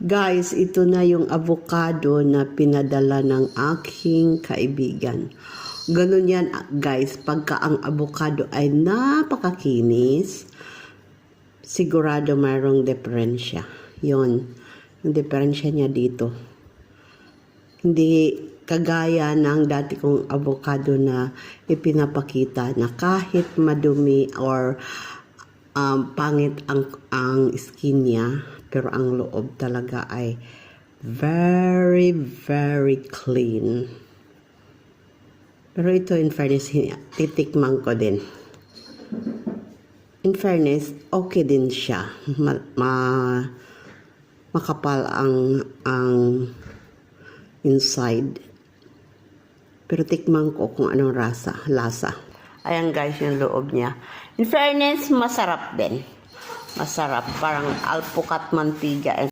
Guys, ito na yung avocado na pinadala ng aking kaibigan. Ganun yan, guys. Pagka ang avocado ay napakakinis, sigurado mayroong diferensya. Yun. Yung diferensya niya dito. Hindi kagaya ng dati kong avocado na ipinapakita na kahit madumi or pangit ang skin niya, pero ang loob talaga ay very, very clean. Pero ito, in fairness, titikman ko din. In fairness, okay din siya. Makapal ang inside. Pero tikman ko kung anong lasa. Ayan guys, yung loob niya. In fairness, masarap din. Masarap. Parang alpukat mantiga.